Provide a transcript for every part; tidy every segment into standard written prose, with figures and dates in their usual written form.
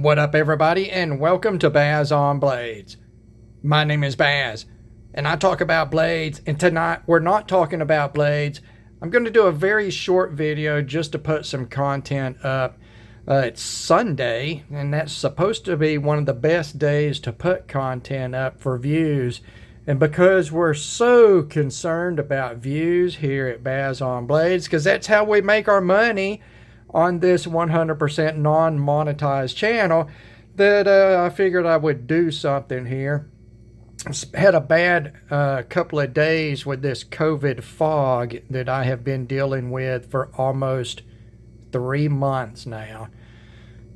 What up, everybody, and welcome to Baz on Blades. My name is Baz, and I talk about blades, and tonight we're not talking about blades. I'm going to do a very short video just to put some content up. It's Sunday, and that's supposed to be one of the best days to put content up for views. And because we're so concerned about views here at Baz on Blades, because that's how we make our money on this 100% non-monetized channel, that I figured I would do something here. Had a bad couple of days with this COVID fog that I have been dealing with for almost 3 months now.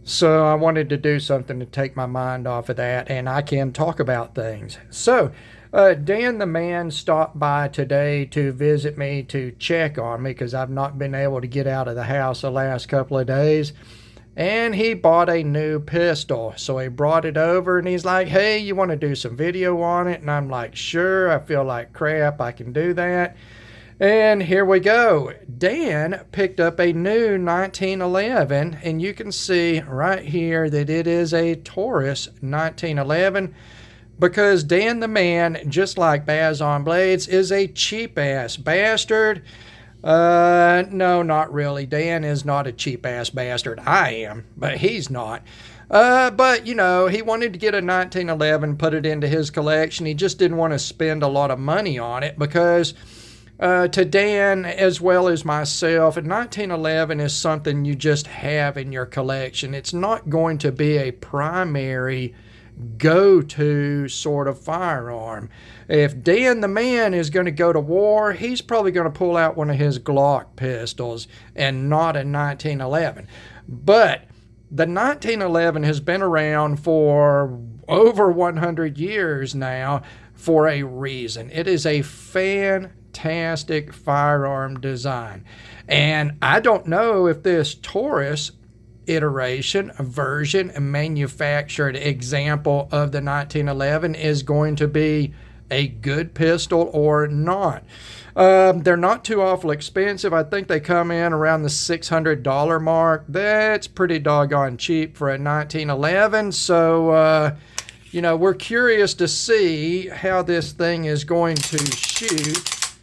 So I wanted to do something to take my mind off of that, and I can talk about things. So Dan the man stopped by today to visit me, to check on me, because I've not been able to get out of the house the last couple of days. And he bought a new pistol. So he brought it over and he's like, hey, you want to do some video on it? And I'm like, sure, I feel like crap, I can do that. And here we go. Dan picked up a new 1911, and you can see right here that it is a Taurus 1911. Because Dan the man, just like Baz on Blades, is a cheap-ass bastard. No, not really. Dan is not a cheap-ass bastard. I am, but he's not. But, you know, he wanted to get a 1911, put it into his collection. He just didn't want to spend a lot of money on it because to Dan, as well as myself, a 1911 is something you just have in your collection. It's not going to be a primary go-to sort of firearm. If Dan the man is going to go to war, he's probably going to pull out one of his Glock pistols and not a 1911. But the 1911 has been around for over 100 years now for a reason. It is a fantastic firearm design. And I don't know if this Taurus iteration, a version, a manufactured example of the 1911 is going to be a good pistol or not. They're not too awful expensive. I think they come in around the $600 mark. That's pretty doggone cheap for a 1911. So, you know, we're curious to see how this thing is going to shoot.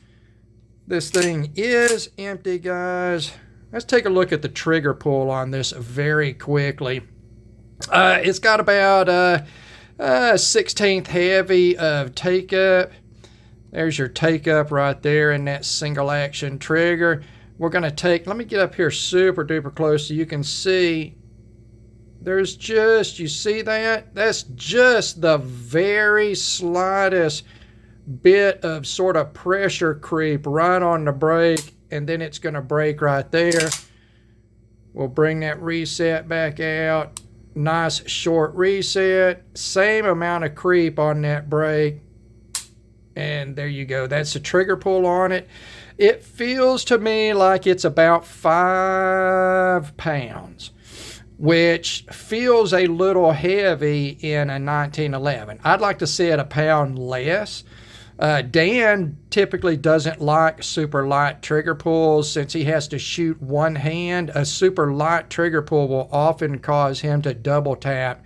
This thing is empty, guys. Let's take a look at the trigger pull on this very quickly. It's got about 1/16 heavy of take-up. There's your take-up right there in that single-action trigger. We're going to take, let me get up here super duper close so you can see. There's just, you see that? That's just the very slightest bit of sort of pressure creep right on the brake. And then it's going to break right there. We'll bring that reset back out. Nice short reset. Same amount of creep on that brake. And there you go. That's the trigger pull on it. It feels to me like it's about 5 pounds, which feels a little heavy in a 1911. I'd like to see it a pound less. Dan typically doesn't like super light trigger pulls since he has to shoot one hand. A super light trigger pull will often cause him to double tap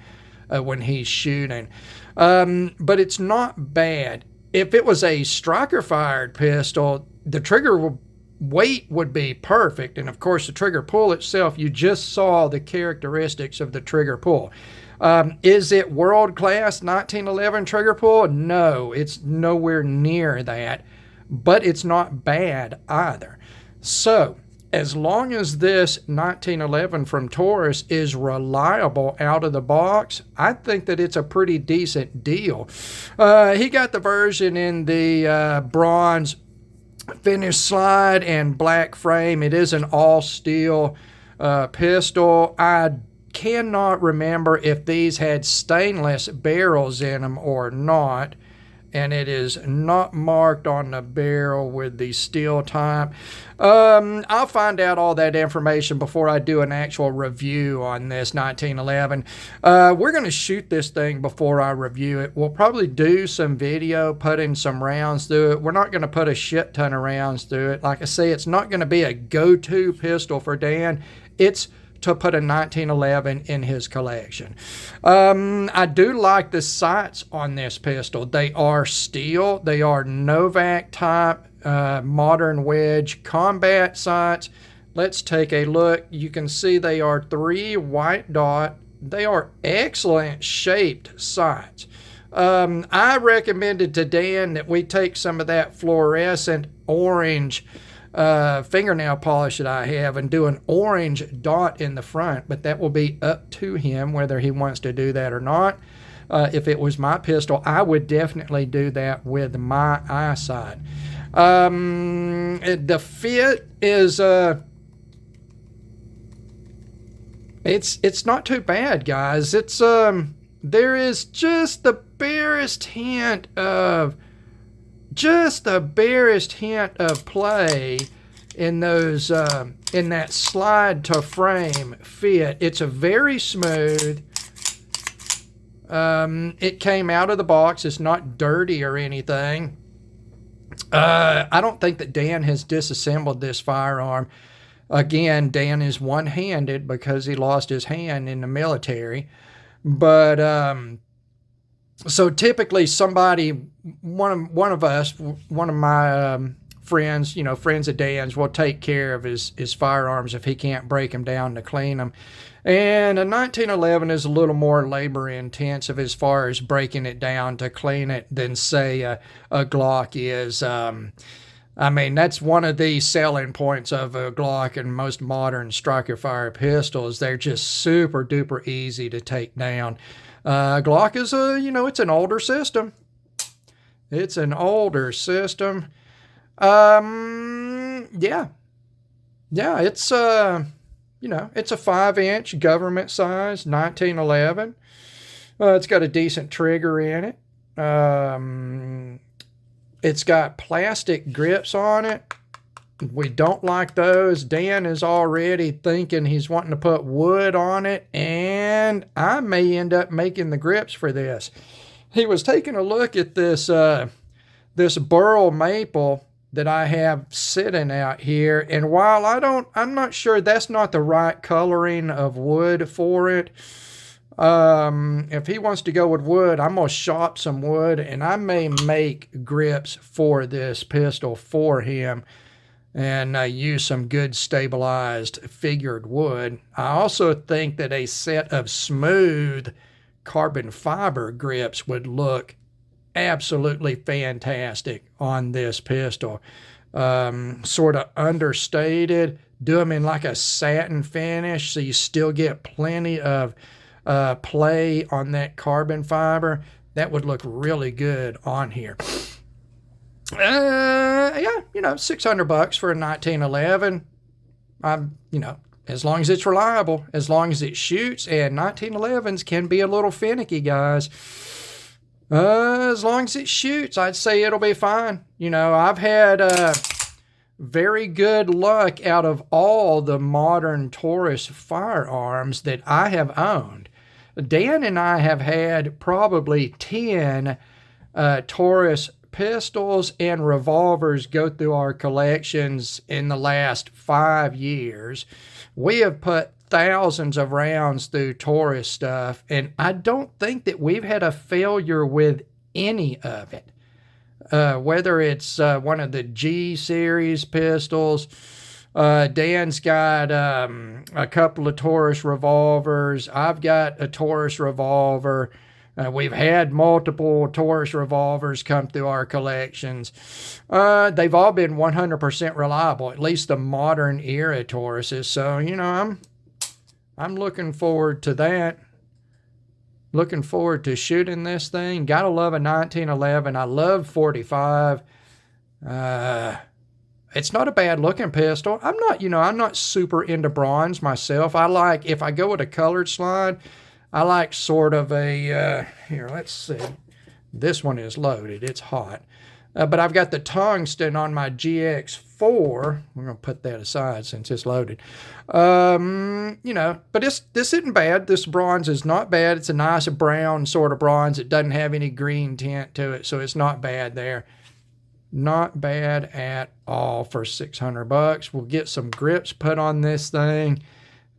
when he's shooting. But it's not bad. If it was a striker fired pistol, the trigger weight would be perfect. And of course, the trigger pull itself, you just saw the characteristics of the trigger pull. Is it world-class 1911 trigger pull? No, it's nowhere near that, but it's not bad either. So, as long as this 1911 from Taurus is reliable out of the box, I think that it's a pretty decent deal. He got the version in the bronze finish slide and black frame. It is an all-steel pistol. I cannot remember if these had stainless barrels in them or not, and it is not marked on the barrel with the steel type. I'll find out all that information before I do an actual review on this 1911. We're going to shoot this thing before I review it. We'll probably do some video putting some rounds through it. We're not going to put a shit ton of rounds through it. Like I say, it's not going to be a go-to pistol for Dan. It's to put a 1911 in his collection. I do like the sights on this pistol. They are steel. They are Novak type modern wedge combat sights. Let's take a look. You can see they are 3 white dot. They are excellent shaped sights. I recommended to Dan that we take some of that fluorescent orange fingernail polish that I have and do an orange dot in the front, but that will be up to him whether he wants to do that or not. If it was my pistol, I would definitely do that with my eyesight. The fit is it's not too bad, guys. It's there is just the barest hint of play in those in that slide to frame fit. It's a very smooth. It came out of the box. It's not dirty or anything. I don't think that Dan has disassembled this firearm. Again, Dan is one-handed because he lost his hand in the military. But so typically somebody, one of us, one of my friends, friends of Dan's, will take care of his firearms if he can't break them down to clean them. And a 1911 is a little more labor intensive as far as breaking it down to clean it than, say, a Glock is. I mean, that's one of the selling points of a Glock and most modern striker fire pistols. They're just super duper easy to take down. Glock is it's an older system. It's an older system. Yeah, it's it's a 5-inch government size 1911. It's got a decent trigger in it. It's got plastic grips on it. We don't like those. Dan is already thinking he's wanting to put wood on it, and I may end up making the grips for this. He was taking a look at this this burl maple that I have sitting out here, and while I'm not sure that's not the right coloring of wood for it. If he wants to go with wood, I'm going to shop some wood, and I may make grips for this pistol for him and use some good stabilized figured wood. I also think that a set of smooth carbon fiber grips would look absolutely fantastic on this pistol. Sort of understated, do them in like a satin finish so you still get plenty of play on that carbon fiber. That would look really good on here. Yeah, $600 for a 1911. As long as it's reliable, as long as it shoots, and 1911s can be a little finicky, guys. As long as it shoots, I'd say it'll be fine. I've had very good luck out of all the modern Taurus firearms that I have owned. Dan and I have had probably 10 Taurus pistols and revolvers go through our collections in the last 5 years. We have put thousands of rounds through Taurus stuff, and I don't think that we've had a failure with any of it. Whether it's one of the G series pistols, Dan's got a couple of Taurus revolvers. I've got a Taurus revolver. We've had multiple Taurus revolvers come through our collections. They've all been 100% reliable, at least the modern era Tauruses. So, I'm looking forward to that. Looking forward to shooting this thing. Gotta love a 1911. I love 45. It's not a bad looking pistol. I'm not super into bronze myself. If I go with a colored slide, I like sort of a, here, let's see. This one is loaded. It's hot. But I've got the tungsten on my GX4. We're going to put that aside since it's loaded. But this isn't bad. This bronze is not bad. It's a nice brown sort of bronze. It doesn't have any green tint to it, so it's not bad there. Not bad at all for $600. We'll get some grips put on this thing.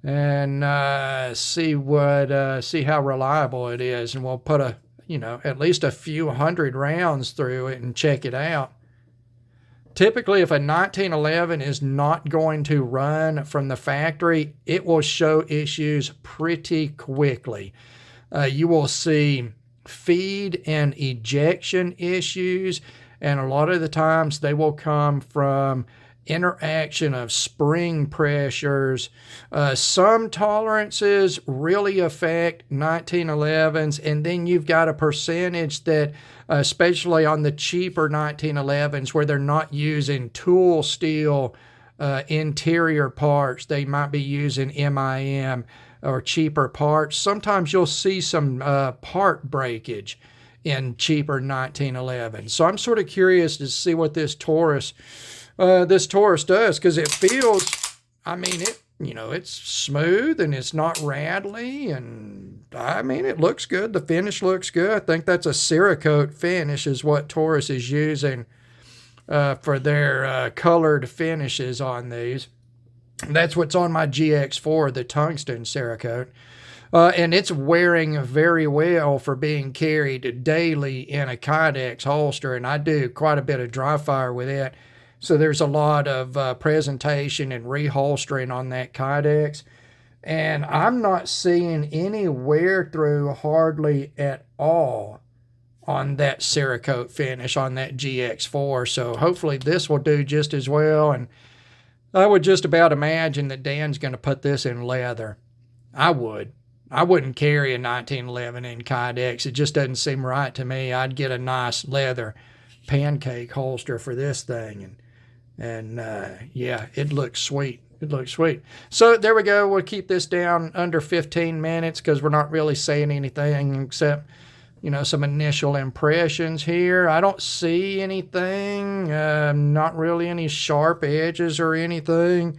and see how reliable it is, and we'll put at least a few hundred rounds through it and check it out. Typically, if a 1911 is not going to run from the factory, it will show issues pretty quickly. You will see feed and ejection issues, and a lot of the times they will come from interaction of spring pressures. Some tolerances really affect 1911s, and then you've got a percentage that, especially on the cheaper 1911s where they're not using tool steel interior parts, they might be using MIM or cheaper parts. Sometimes you'll see some part breakage in cheaper 1911s. So I'm sort of curious to see what this Taurus does, because it feels, I mean, it's smooth and it's not rattly, and I mean, it looks good. The finish looks good. I think that's a Cerakote finish is what Taurus is using for their colored finishes on these. That's what's on my GX4, the tungsten Cerakote. And it's wearing very well for being carried daily in a Kydex holster, and I do quite a bit of dry fire with it. So there's a lot of presentation and reholstering on that Kydex. And I'm not seeing any wear through hardly at all on that Cerakote finish on that GX4. So hopefully this will do just as well. And I would just about imagine that Dan's going to put this in leather. I wouldn't carry a 1911 in Kydex. It just doesn't seem right to me. I'd get a nice leather pancake holster for this thing. And yeah, it looks sweet. It looks sweet. So there we go. We'll keep this down under 15 minutes because we're not really saying anything except, some initial impressions here. I don't see anything, not really any sharp edges or anything.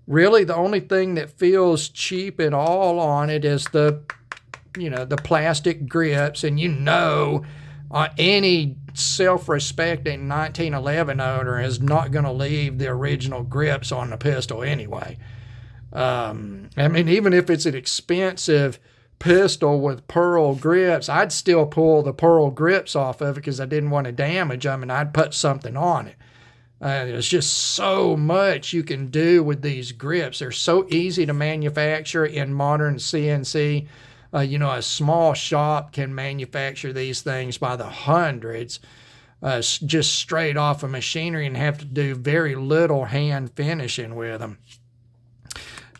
Really, the only thing that feels cheap at all on it is the plastic grips. And any self-respecting 1911 owner is not going to leave the original grips on the pistol anyway. I mean, even if it's an expensive pistol with pearl grips, I'd still pull the pearl grips off of it because I didn't want to damage them, and I'd put something on it. There's just so much you can do with these grips. They're so easy to manufacture in modern CNC. A small shop can manufacture these things by the hundreds, just straight off of machinery, and have to do very little hand finishing with them.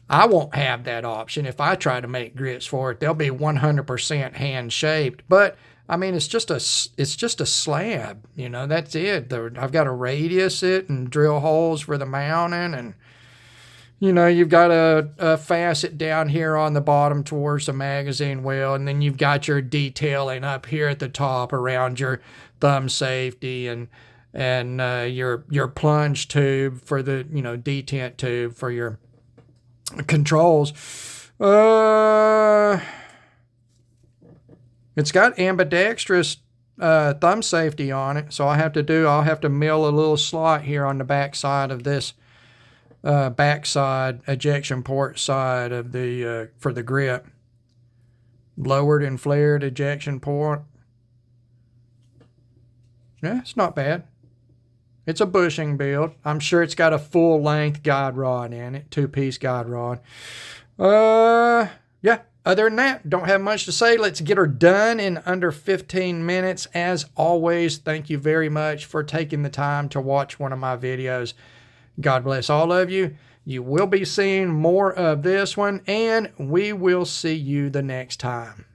I won't have that option. If I try to make grips for it, they'll be 100% hand shaped. But I mean, it's just a slab. That's it. I've got to radius it and drill holes for the mounting, and you've got a facet down here on the bottom towards the magazine well, and then you've got your detailing up here at the top around your thumb safety and your plunge tube for the detent tube for your controls. It's got ambidextrous thumb safety on it, so I'll have to mill a little slot here on the back side of this backside ejection port side of the for the grip. Lowered and flared ejection port. Yeah, it's not bad. It's a bushing build. I'm sure it's got a full length guide rod in it, 2-piece guide rod. Yeah. Other than that, don't have much to say. Let's get her done in under 15 minutes. As always, thank you very much for taking the time to watch one of my videos. God bless all of you. You will be seeing more of this one, and we will see you the next time.